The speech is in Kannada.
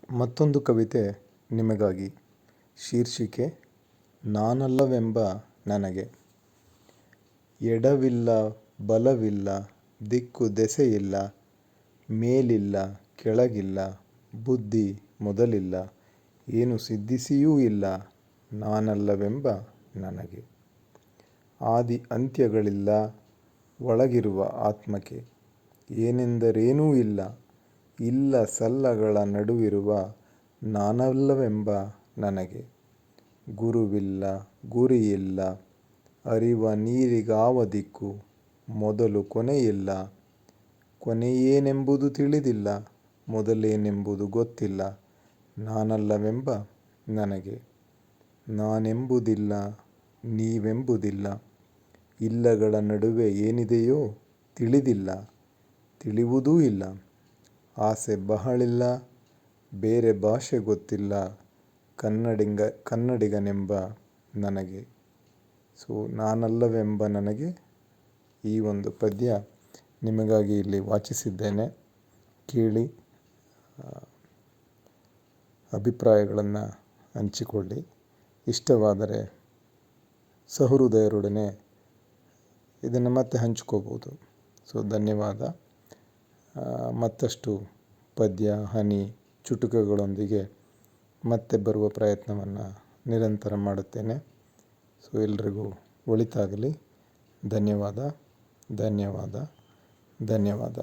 ಮತ್ತೊಂದು ಕವಿತೆ ನಿಮಗಾಗಿ. ಶೀರ್ಷಿಕೆ ನಾನಲ್ಲವೆಂಬ ನನಗೆ. ಎಡವಿಲ್ಲ ಬಲವಿಲ್ಲ ದಿಕ್ಕು ದೆಸೆಯಿಲ್ಲ, ಮೇಲಿಲ್ಲ ಕೆಳಗಿಲ್ಲ ಬುದ್ಧಿ ಮೊದಲಿಲ್ಲ, ಏನು ಸಿದ್ಧಿಸಿಯೂ ಇಲ್ಲ ನಾನಲ್ಲವೆಂಬ ನನಗೆ. ಆದಿ ಅಂತ್ಯಗಳಿಲ್ಲ ಒಳಗಿರುವ ಆತ್ಮಕ್ಕೆ, ಏನೆಂದರೇನೂ ಇಲ್ಲ ಇಲ್ಲ ಸಲ್ಲಗಳ ನಡುವಿರುವ ನಾನಲ್ಲವೆಂಬ ನನಗೆ. ಗುರುವಿಲ್ಲ ಗುರಿಯಿಲ್ಲ ಅರಿವ ನೀರಿಗಾವ ದಿಕ್ಕು, ಮೊದಲು ಕೊನೆಯಿಲ್ಲ ಕೊನೆಯೇನೆಂಬುದು ತಿಳಿದಿಲ್ಲ, ಮೊದಲೇನೆಂಬುದು ಗೊತ್ತಿಲ್ಲ ನಾನಲ್ಲವೆಂಬ ನನಗೆ. ನಾನೆಂಬುದಿಲ್ಲ ನೀವೆಂಬುದಿಲ್ಲ, ಇಲ್ಲಗಳ ನಡುವೆ ಏನಿದೆಯೋ ತಿಳಿದಿಲ್ಲ ತಿಳಿಯುವುದೂ ಇಲ್ಲ. ಆಸೆ ಬಹಳಿಲ್ಲ ಬೇರೆ ಭಾಷೆ ಗೊತ್ತಿಲ್ಲ, ಕನ್ನಡಿಗನೆಂಬ ನನಗೆ. ಸೊ ನಾನಲ್ಲವೆಂಬ ನನಗೆ ಈ ಒಂದು ಪದ್ಯ ನಿಮಗಾಗಿ ಇಲ್ಲಿ ವಾಚಿಸಿದ್ದೇನೆ. ಕೇಳಿ ಅಭಿಪ್ರಾಯಗಳನ್ನು ಹಂಚಿಕೊಳ್ಳಿ. ಇಷ್ಟವಾದರೆ ಸಹೃದಯರೊಡನೆ ಇದನ್ನು ಮತ್ತೆ ಹಂಚ್ಕೋಬೋದು. ಸೊ ಧನ್ಯವಾದ. ಮತ್ತಷ್ಟು ಪದ್ಯ ಹನಿ ಚುಟುಕುಗಳೊಂದಿಗೆ ಮತ್ತೆ ಬರುವ ಪ್ರಯತ್ನವನ್ನು ನಿರಂತರ ಮಾಡುತ್ತೇನೆ. ಸೊ ಎಲ್ರಿಗೂ ಒಳಿತಾಗಲಿ. ಧನ್ಯವಾದ ಧನ್ಯವಾದ ಧನ್ಯವಾದ.